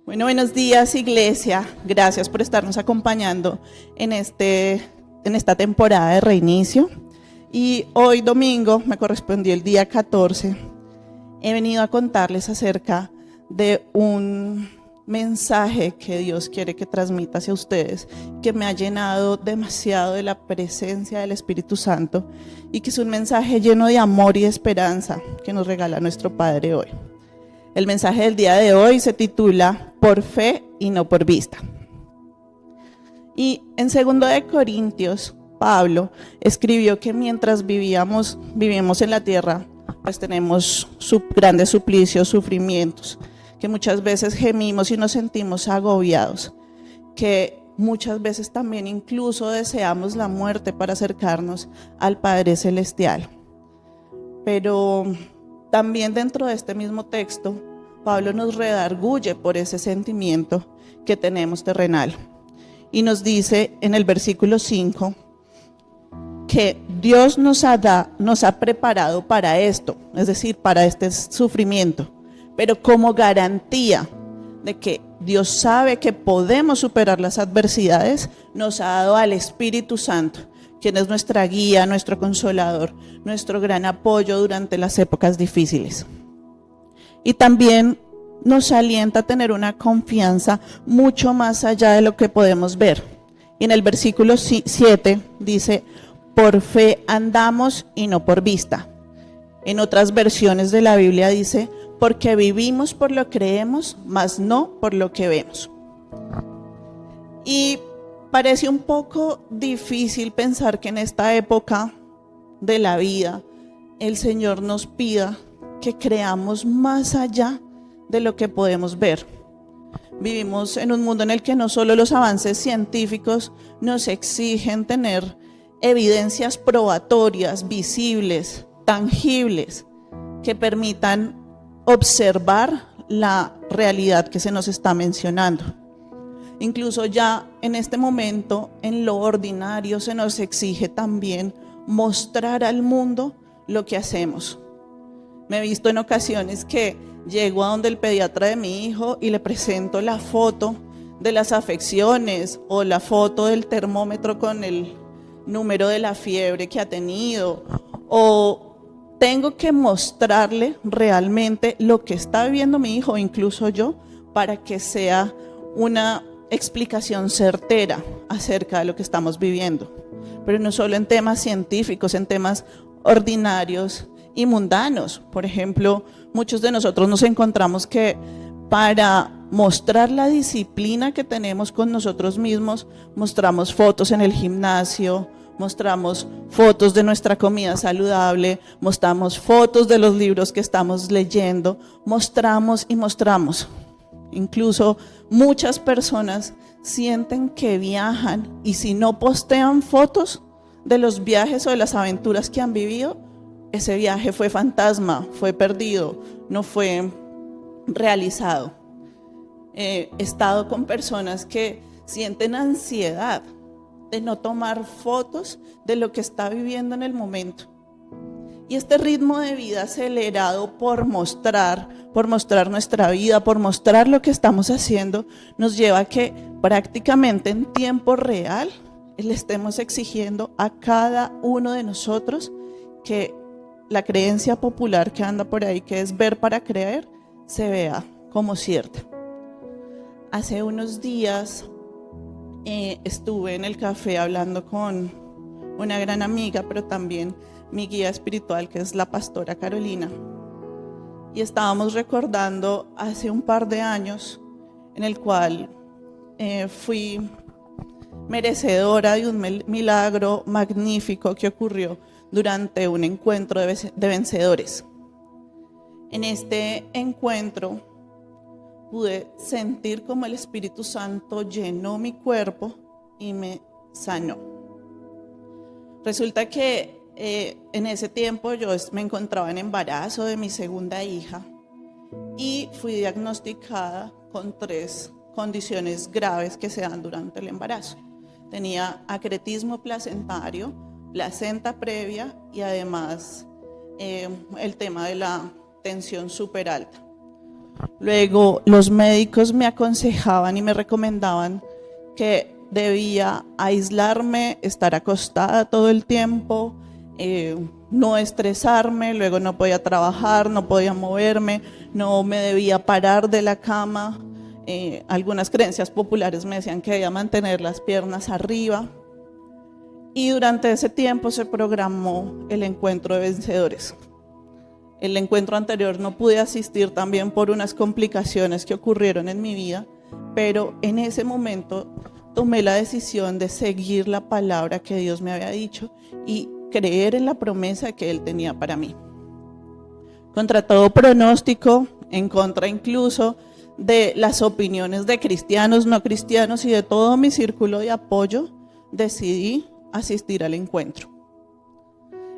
Bueno, buenos días, iglesia. Gracias por estarnos acompañando en esta temporada de reinicio. Y hoy domingo, me correspondió el día 14, he venido a contarles acerca de un mensaje que Dios quiere que transmita hacia ustedes, que me ha llenado demasiado de la presencia del Espíritu Santo y que es un mensaje lleno de amor y de esperanza que nos regala nuestro Padre hoy. El mensaje del día de hoy se titula Por fe y no por vista. Y en 2 de Corintios, Pablo escribió que mientras vivimos en la tierra, pues tenemos grandes suplicios, sufrimientos, que muchas veces gemimos y nos sentimos agobiados, que muchas veces también incluso deseamos la muerte para acercarnos al Padre Celestial. Pero también dentro de este mismo texto, Pablo nos redarguye por ese sentimiento que tenemos terrenal. Y nos dice en el versículo 5 que Dios nos ha preparado para esto, es decir, para este sufrimiento, pero como garantía de que Dios sabe que podemos superar las adversidades, nos ha dado al Espíritu Santo, quien es nuestra guía, nuestro consolador, nuestro gran apoyo durante las épocas difíciles. Y también nos alienta a tener una confianza mucho más allá de lo que podemos ver. Y en el versículo 7 dice, por fe andamos y no por vista. En otras versiones de la Biblia dice, porque vivimos por lo que creemos, mas no por lo que vemos. Y parece un poco difícil pensar que en esta época de la vida el Señor nos pida que creamos más allá de lo que podemos ver. Vivimos en un mundo en el que no solo los avances científicos nos exigen tener evidencias probatorias, visibles, tangibles, que permitan observar la realidad que se nos está mencionando. Incluso ya en este momento, en lo ordinario, se nos exige también mostrar al mundo lo que hacemos. Me he visto en ocasiones que llego a donde el pediatra de mi hijo y le presento la foto de las afecciones o la foto del termómetro con el número de la fiebre que ha tenido, o tengo que mostrarle realmente lo que está viviendo mi hijo, incluso yo, para que sea una explicación certera acerca de lo que estamos viviendo. Pero no solo en temas científicos, en temas ordinarios y mundanos. Por ejemplo, muchos de nosotros nos encontramos que para mostrar la disciplina que tenemos con nosotros mismos, mostramos fotos en el gimnasio, mostramos fotos de nuestra comida saludable, mostramos fotos de los libros que estamos leyendo, mostramos y mostramos. Incluso muchas personas sienten que viajan y si no postean fotos de los viajes o de las aventuras que han vivido, ese viaje fue fantasma, fue perdido, no fue realizado. He estado con personas que sienten ansiedad de no tomar fotos de lo que está viviendo en el momento. Y este ritmo de vida acelerado por mostrar nuestra vida, por mostrar lo que estamos haciendo, nos lleva a que prácticamente en tiempo real le estemos exigiendo a cada uno de nosotros que la creencia popular que anda por ahí, que es ver para creer, se vea como cierta. Hace unos días estuve en el café hablando con una gran amiga, pero también mi guía espiritual, que es la pastora Carolina, y estábamos recordando hace un par de años en el cual fui merecedora de un milagro magnífico que ocurrió durante un encuentro de vencedores. En este encuentro pude sentir como el Espíritu Santo llenó mi cuerpo y me sanó. Resulta que en ese tiempo yo me encontraba en embarazo de mi segunda hija y fui diagnosticada con 3 condiciones graves que se dan durante el embarazo. Tenía acretismo placentario, placenta previa y además el tema de la tensión súper alta. Luego los médicos me aconsejaban y me recomendaban que debía aislarme, estar acostada todo el tiempo, no estresarme. Luego no podía trabajar, no podía moverme, no me debía parar de la cama. Algunas creencias populares me decían que debía mantener las piernas arriba. Y durante ese tiempo se programó el encuentro de vencedores. El encuentro anterior no pude asistir también por unas complicaciones que ocurrieron en mi vida, pero en ese momento tomé la decisión de seguir la palabra que Dios me había dicho y creer en la promesa que Él tenía para mí. Contra todo pronóstico, en contra incluso de las opiniones de cristianos, no cristianos y de todo mi círculo de apoyo, decidí asistir al encuentro.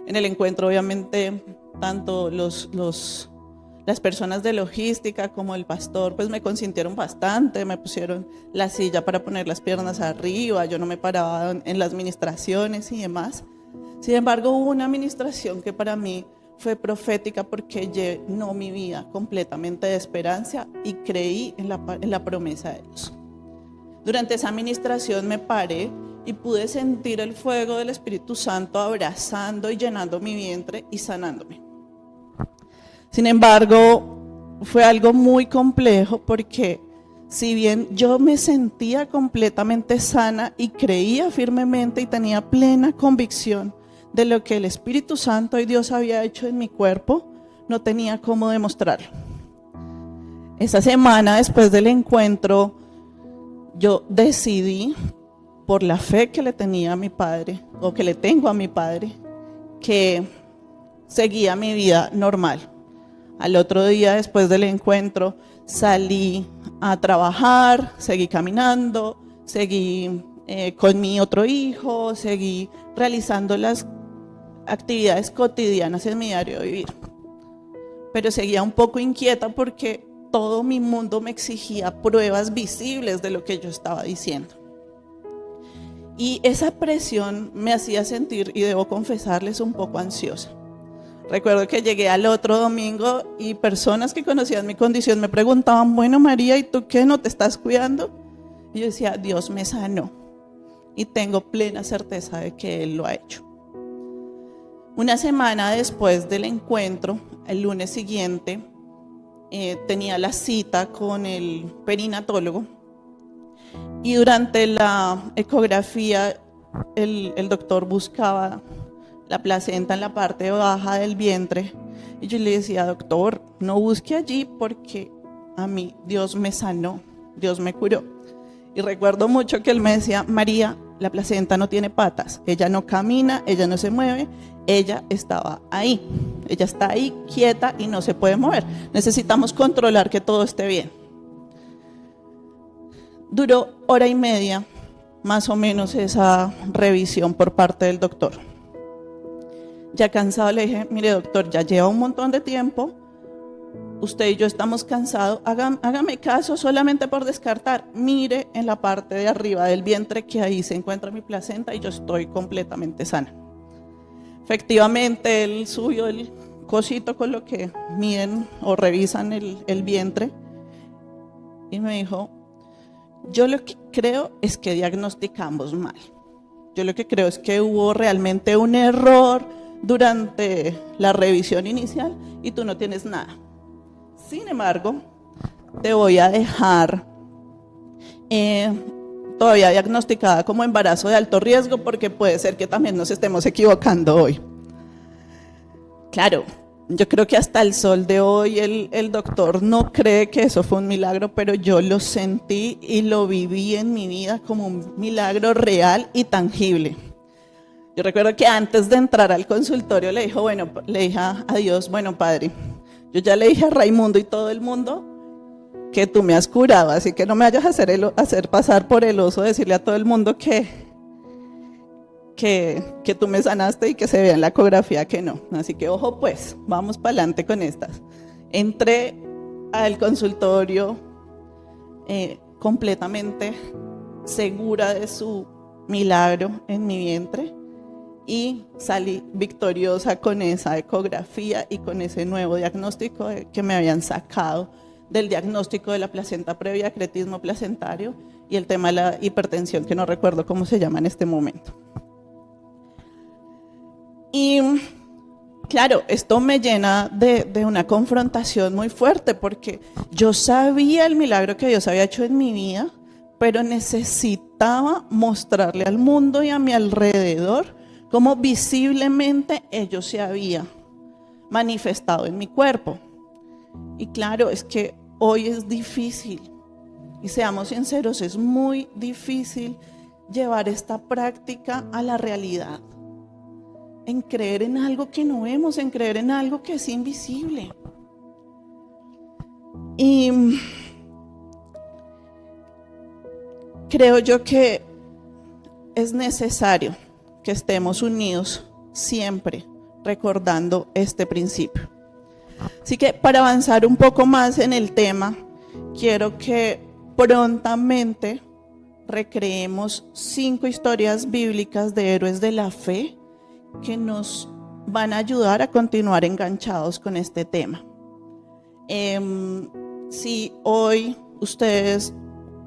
En el encuentro, obviamente, tanto las personas de logística como el pastor pues me consintieron bastante, me pusieron la silla para poner las piernas arriba, yo no me paraba en las ministraciones y demás. Sin embargo, hubo una administración que para mí fue profética porque llenó mi vida completamente de esperanza y creí en la promesa de Dios. Durante esa administración me paré y pude sentir el fuego del Espíritu Santo abrazando y llenando mi vientre y sanándome. Sin embargo, fue algo muy complejo porque si bien yo me sentía completamente sana y creía firmemente y tenía plena convicción de lo que el Espíritu Santo y Dios había hecho en mi cuerpo, no tenía cómo demostrarlo. Esa semana después del encuentro, yo decidí, por la fe que le tenía a mi padre, o que le tengo a mi padre, que seguía mi vida normal. Al otro día, después del encuentro, salí a trabajar, seguí caminando, seguí con mi otro hijo, seguí realizando las actividades cotidianas en mi diario de vivir. Pero seguía un poco inquieta porque todo mi mundo me exigía pruebas visibles de lo que yo estaba diciendo. Y esa presión me hacía sentir, y debo confesarles, un poco ansiosa. Recuerdo que llegué al otro domingo y personas que conocían mi condición me preguntaban, bueno María, ¿y tú qué? ¿No te estás cuidando? Y yo decía, Dios me sanó y tengo plena certeza de que Él lo ha hecho. Una semana después del encuentro, el lunes siguiente, tenía la cita con el perinatólogo y durante la ecografía el doctor buscaba la placenta en la parte baja del vientre y yo le decía, doctor, no busque allí porque a mí Dios me sanó, Dios me curó. Y recuerdo mucho que él me decía, María, la placenta no tiene patas, ella no camina, ella no se mueve, ella estaba ahí, ella está ahí quieta y no se puede mover. Necesitamos controlar que todo esté bien. Duró 1:30 más o menos esa revisión por parte del doctor. Ya cansado le dije, mire doctor, ya lleva un montón de tiempo, usted y yo estamos cansados, hágame caso solamente por descartar, mire en la parte de arriba del vientre que ahí se encuentra mi placenta y yo estoy completamente sana. Efectivamente, él subió el cosito con lo que miden o revisan el vientre y me dijo, yo lo que creo es que diagnosticamos mal. Yo lo que creo es que hubo realmente un error durante la revisión inicial y tú no tienes nada. Sin embargo, te voy a dejar todavía diagnosticada como embarazo de alto riesgo porque puede ser que también nos estemos equivocando hoy. Claro, yo creo que hasta el sol de hoy el doctor no cree que eso fue un milagro, pero yo lo sentí y lo viví en mi vida como un milagro real y tangible. Yo recuerdo que antes de entrar al consultorio le dije a Dios, bueno Padre, yo ya le dije a Raimundo y todo el mundo que tú me has curado, así que no me vayas a hacer pasar por el oso, decirle a todo el mundo que tú me sanaste y que se vea en la ecografía que no. Así que ojo pues, vamos para adelante con estas. Entré al consultorio completamente segura de su milagro en mi vientre y salí victoriosa con esa ecografía y con ese nuevo diagnóstico que me habían sacado del diagnóstico de la placenta previa, acretismo placentario y el tema de la hipertensión, que no recuerdo cómo se llama en este momento. Y claro, esto me llena de una confrontación muy fuerte, porque yo sabía el milagro que Dios había hecho en mi vida, pero necesitaba mostrarle al mundo y a mi alrededor cómo visiblemente ello se había manifestado en mi cuerpo. Y claro, es que hoy es difícil, y seamos sinceros, es muy difícil llevar esta práctica a la realidad, en creer en algo que no vemos, en creer en algo que es invisible. Y creo yo que es necesario que estemos unidos siempre recordando este principio. Así que para avanzar un poco más en el tema, quiero que prontamente recreemos 5 historias bíblicas de héroes de la fe que nos van a ayudar a continuar enganchados con este tema. Si hoy ustedes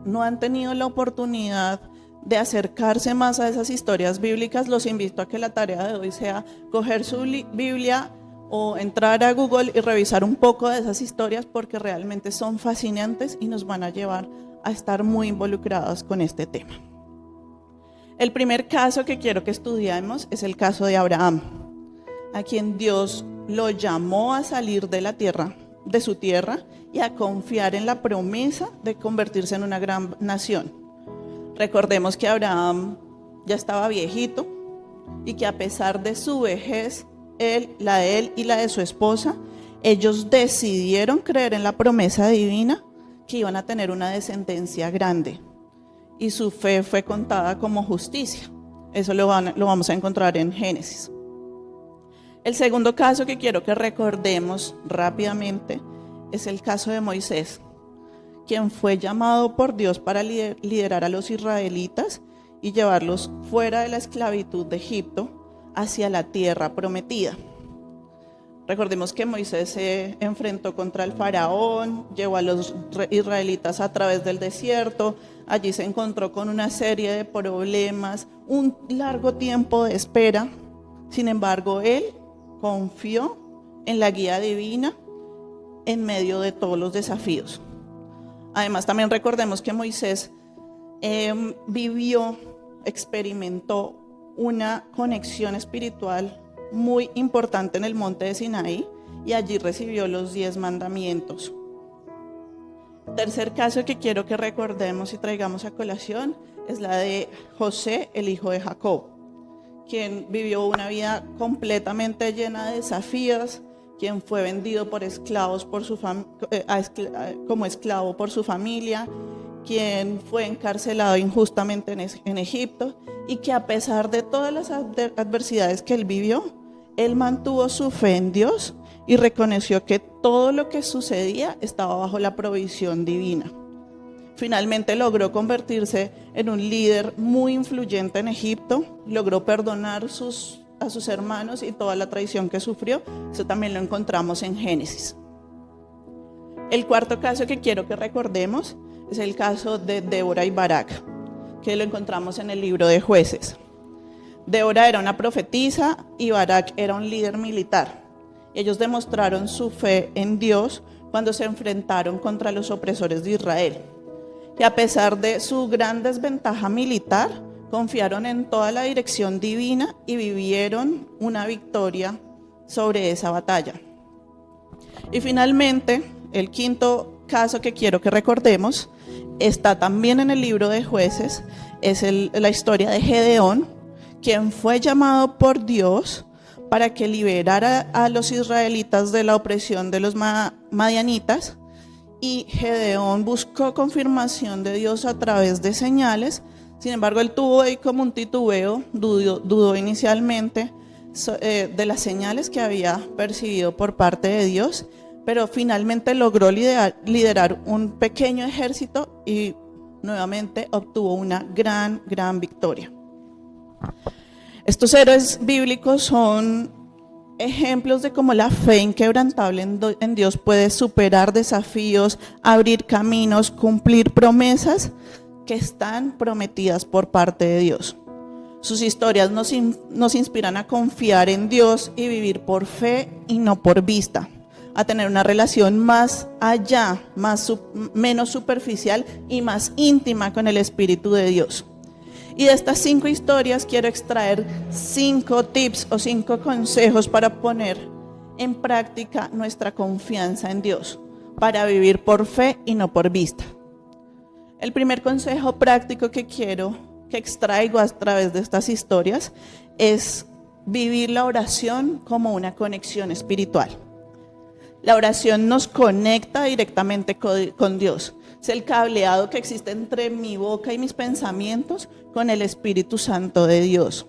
no han tenido la oportunidad de acercarse más a esas historias bíblicas, los invito a que la tarea de hoy sea coger su Biblia o entrar a Google y revisar un poco de esas historias, porque realmente son fascinantes y nos van a llevar a estar muy involucrados con este tema. El primer caso que quiero que estudiemos es el caso de Abraham, a quien Dios lo llamó a salir de la tierra, de su tierra, y a confiar en la promesa de convertirse en una gran nación. Recordemos que Abraham ya estaba viejito y que a pesar de su vejez, la de él y la de su esposa, ellos decidieron creer en la promesa divina que iban a tener una descendencia grande, y su fe fue contada como justicia. Eso lo vamos a encontrar en Génesis. El segundo caso que quiero que recordemos rápidamente es el caso de Moisés, quien fue llamado por Dios para liderar a los israelitas y llevarlos fuera de la esclavitud de Egipto hacia la tierra prometida. Recordemos que Moisés se enfrentó contra el faraón, llevó a los israelitas a través del desierto, allí se encontró con una serie de problemas, un largo tiempo de espera. Sin embargo, él confió en la guía divina en medio de todos los desafíos. Además, también recordemos que Moisés experimentó una conexión espiritual muy importante en el monte de Sinaí, y allí recibió los 10 mandamientos. Tercer caso que quiero que recordemos y traigamos a colación es la de José, el hijo de Jacob, quien vivió una vida completamente llena de desafíos, quien fue vendido por esclavos como esclavo por su familia, quien fue encarcelado injustamente en Egipto, y que a pesar de todas las adversidades que él vivió, él mantuvo su fe en Dios y reconoció que todo lo que sucedía estaba bajo la provisión divina. Finalmente logró convertirse en un líder muy influyente en Egipto, logró perdonar a sus hermanos y toda la traición que sufrió. Eso también lo encontramos en Génesis. El cuarto caso que quiero que recordemos es el caso de Débora y Barak, que lo encontramos en el libro de Jueces. Débora era una profetisa y Barak era un líder militar. Ellos demostraron su fe en Dios cuando se enfrentaron contra los opresores de Israel. Y a pesar de su gran desventaja militar, confiaron en toda la dirección divina y vivieron una victoria sobre esa batalla. Y finalmente, el quinto caso que quiero que recordemos está también en el libro de Jueces, es la historia de Gedeón, quien fue llamado por Dios para que liberara a los israelitas de la opresión de los madianitas, y Gedeón buscó confirmación de Dios a través de señales. Sin embargo, él tuvo ahí como un titubeo, dudó inicialmente de las señales que había percibido por parte de Dios, pero finalmente logró liderar un pequeño ejército y nuevamente obtuvo una gran victoria. Estos héroes bíblicos son ejemplos de cómo la fe inquebrantable en Dios puede superar desafíos, abrir caminos, cumplir promesas que están prometidas por parte de Dios. Sus historias nos inspiran a confiar en Dios y vivir por fe y no por vista, a tener una relación más allá, menos superficial y más íntima con el Espíritu de Dios. Y de estas 5 historias quiero extraer 5 tips o 5 consejos para poner en práctica nuestra confianza en Dios, para vivir por fe y no por vista. El primer consejo práctico que extraigo a través de estas historias es vivir la oración como una conexión espiritual. La oración nos conecta directamente con Dios. Es el cableado que existe entre mi boca y mis pensamientos con el Espíritu Santo de Dios.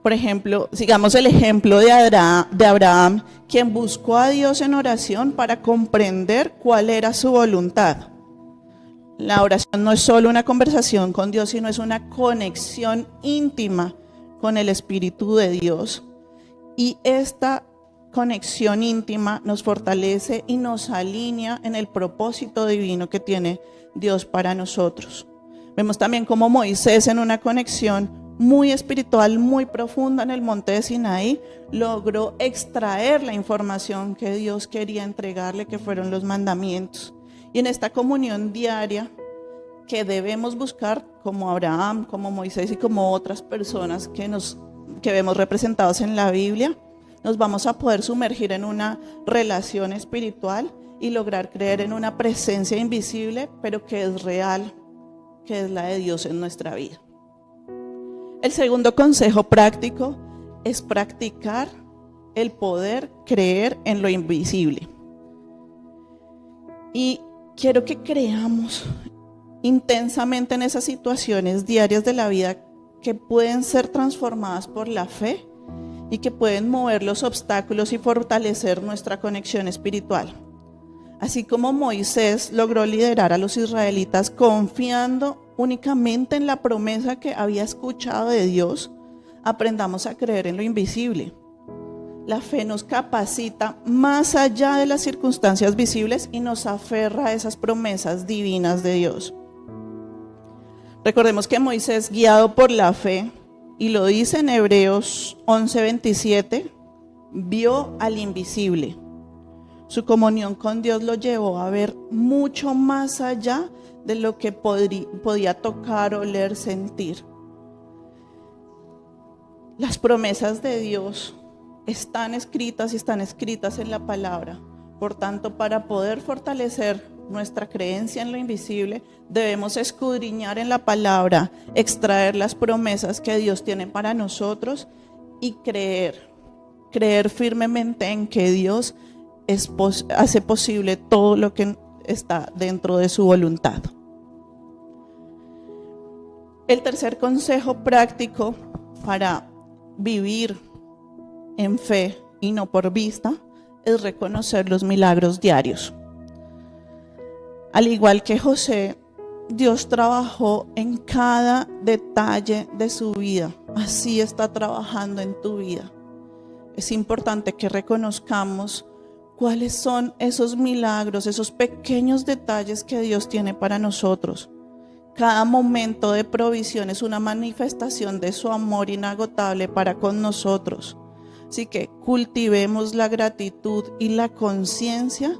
Por ejemplo, sigamos el ejemplo de Abraham, quien buscó a Dios en oración para comprender cuál era su voluntad. La oración no es solo una conversación con Dios, sino es una conexión íntima con el Espíritu de Dios. Y esta conexión íntima nos fortalece y nos alinea en el propósito divino que tiene Dios para nosotros. Vemos también cómo Moisés, en una conexión muy espiritual, muy profunda en el monte de Sinaí, logró extraer la información que Dios quería entregarle, que fueron los mandamientos. Y en esta comunión diaria que debemos buscar, como Abraham, como Moisés y como otras personas que vemos representados en la Biblia, nos vamos a poder sumergir en una relación espiritual y lograr creer en una presencia invisible, pero que es real, que es la de Dios en nuestra vida. El segundo consejo práctico es practicar el poder creer en lo invisible. Y quiero que creamos intensamente en esas situaciones diarias de la vida que pueden ser transformadas por la fe y que pueden mover los obstáculos y fortalecer nuestra conexión espiritual. Así como Moisés logró liderar a los israelitas confiando únicamente en la promesa que había escuchado de Dios, aprendamos a creer en lo invisible. La fe nos capacita más allá de las circunstancias visibles y nos aferra a esas promesas divinas de Dios. Recordemos que Moisés, guiado por la fe, y lo dice en Hebreos 11:27, vio al invisible. Su comunión con Dios lo llevó a ver mucho más allá de lo que podía tocar, oler, sentir. Las promesas de Dios están escritas en la palabra. Por tanto, para poder fortalecer nuestra creencia en lo invisible, debemos escudriñar en la palabra, extraer las promesas que Dios tiene para nosotros y creer firmemente en que Dios hace posible todo lo que está dentro de su voluntad. El tercer consejo práctico para vivir en fe y no por vista es reconocer los milagros diarios. Al igual que José, Dios trabajó en cada detalle de su vida. Así está trabajando en tu vida. Es importante que reconozcamos cuáles son esos milagros, esos pequeños detalles que Dios tiene para nosotros. Cada momento de provisión es una manifestación de su amor inagotable para con nosotros. Así que cultivemos la gratitud y la conciencia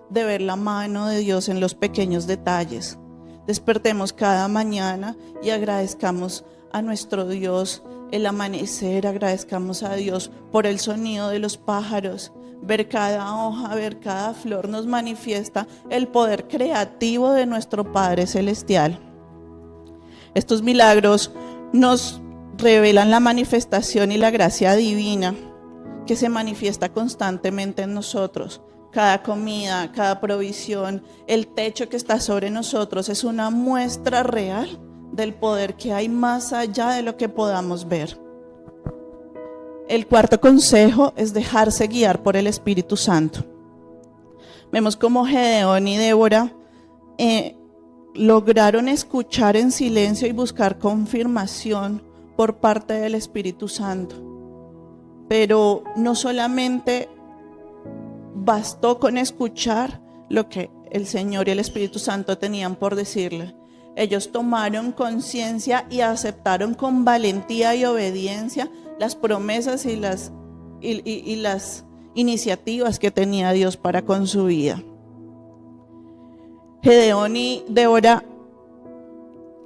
de ver la mano de Dios en los pequeños detalles. Despertemos cada mañana y agradezcamos a nuestro Dios el amanecer, agradezcamos a Dios por el sonido de los pájaros. Ver cada hoja, ver cada flor nos manifiesta el poder creativo de nuestro Padre Celestial. Estos milagros nos revelan la manifestación y la gracia divina que se manifiesta constantemente en nosotros. Cada comida, cada provisión, el techo que está sobre nosotros es una muestra real del poder que hay más allá de lo que podamos ver. El cuarto consejo es dejarse guiar por el Espíritu Santo. Vemos cómo Gedeón y Débora lograron escuchar en silencio y buscar confirmación por parte del Espíritu Santo. Pero no solamente bastó con escuchar lo que el Señor y el Espíritu Santo tenían por decirle. Ellos tomaron conciencia y aceptaron con valentía y obediencia las promesas y las iniciativas que tenía Dios para con su vida. Gedeón y Débora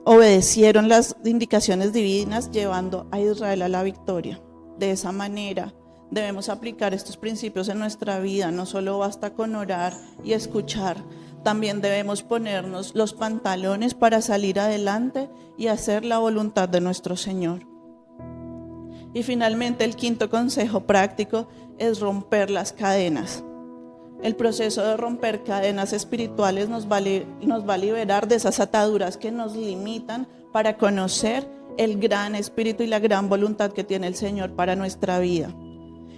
obedecieron las indicaciones divinas, llevando a Israel a la victoria. De esa manera debemos aplicar estos principios en nuestra vida. No solo basta con orar y escuchar, también debemos ponernos los pantalones para salir adelante y hacer la voluntad de nuestro Señor. Y finalmente, el quinto consejo práctico es romper las cadenas. El proceso de romper cadenas espirituales nos va a liberar de esas ataduras que nos limitan para conocer el gran espíritu y la gran voluntad que tiene el Señor para nuestra vida.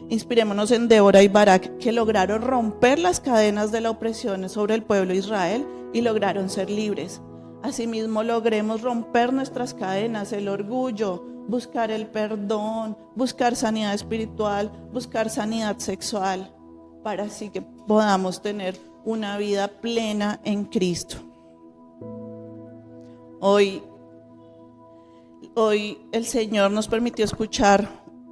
Inspirémonos en Débora y Barak, que lograron romper las cadenas de la opresión sobre el pueblo de Israel y lograron ser libres. Asimismo, logremos romper nuestras cadenas, el orgullo, buscar el perdón, buscar sanidad espiritual, buscar sanidad sexual, para así que podamos tener una vida plena en Cristo. Hoy el Señor nos permitió escuchar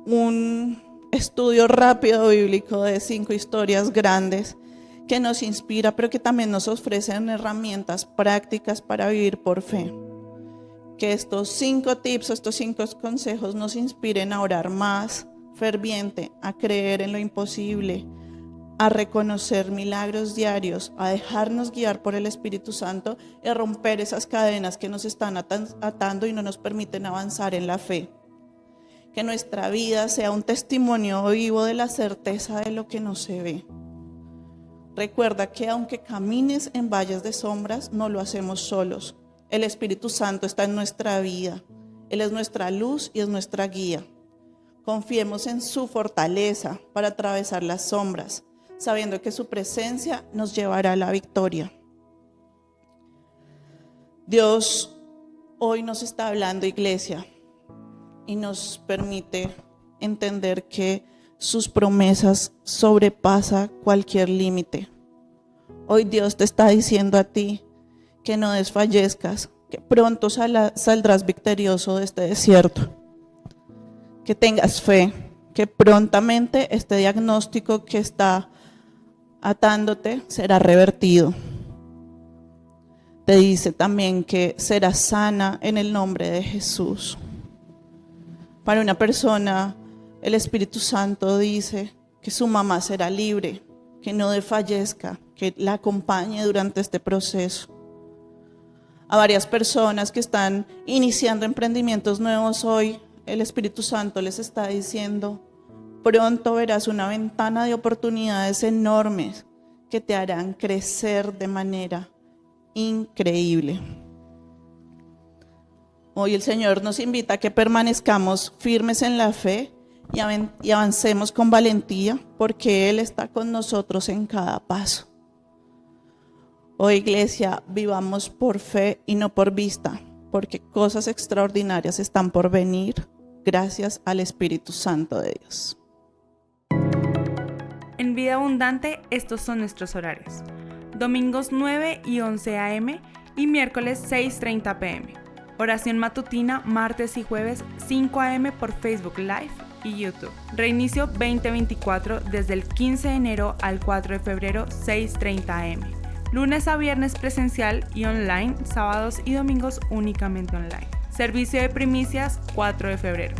un estudio rápido bíblico de 5 historias grandes que nos inspira, pero que también nos ofrecen herramientas prácticas para vivir por fe. Que estos 5 tips, estos 5 consejos nos inspiren a orar más ferviente, a creer en lo imposible, a reconocer milagros diarios, a dejarnos guiar por el Espíritu Santo y a romper esas cadenas que nos están atando y no nos permiten avanzar en la fe. Que nuestra vida sea un testimonio vivo de la certeza de lo que no se ve. Recuerda que aunque camines en valles de sombras, no lo hacemos solos. El Espíritu Santo está en nuestra vida. Él es nuestra luz y es nuestra guía. Confiemos en su fortaleza para atravesar las sombras, sabiendo que su presencia nos llevará a la victoria. Dios hoy nos está hablando, iglesia, y nos permite entender que sus promesas sobrepasan cualquier límite. Hoy Dios te está diciendo a ti que no desfallezcas, que pronto saldrás victorioso de este desierto, que tengas fe, que prontamente este diagnóstico que está atándote será revertido. Te dice también que serás sana en el nombre de Jesús. Para una persona, el Espíritu Santo dice que su mamá será libre, que no desfallezca, que la acompañe durante este proceso. A varias personas que están iniciando emprendimientos nuevos hoy, el Espíritu Santo les está diciendo: pronto verás una ventana de oportunidades enormes que te harán crecer de manera increíble. Hoy el Señor nos invita a que permanezcamos firmes en la fe y avancemos con valentía, porque Él está con nosotros en cada paso. Hoy, iglesia, vivamos por fe y no por vista, porque cosas extraordinarias están por venir gracias al Espíritu Santo de Dios. En Vida Abundante, estos son nuestros horarios: domingos 9 y 11 a.m. y miércoles 6:30 p.m. Oración matutina martes y jueves 5 a.m. por Facebook Live y YouTube. Reinicio 2024 desde el 15 de enero al 4 de febrero 6:30 a.m. Lunes a viernes presencial y online, sábados y domingos únicamente online. Servicio de primicias 4 de febrero.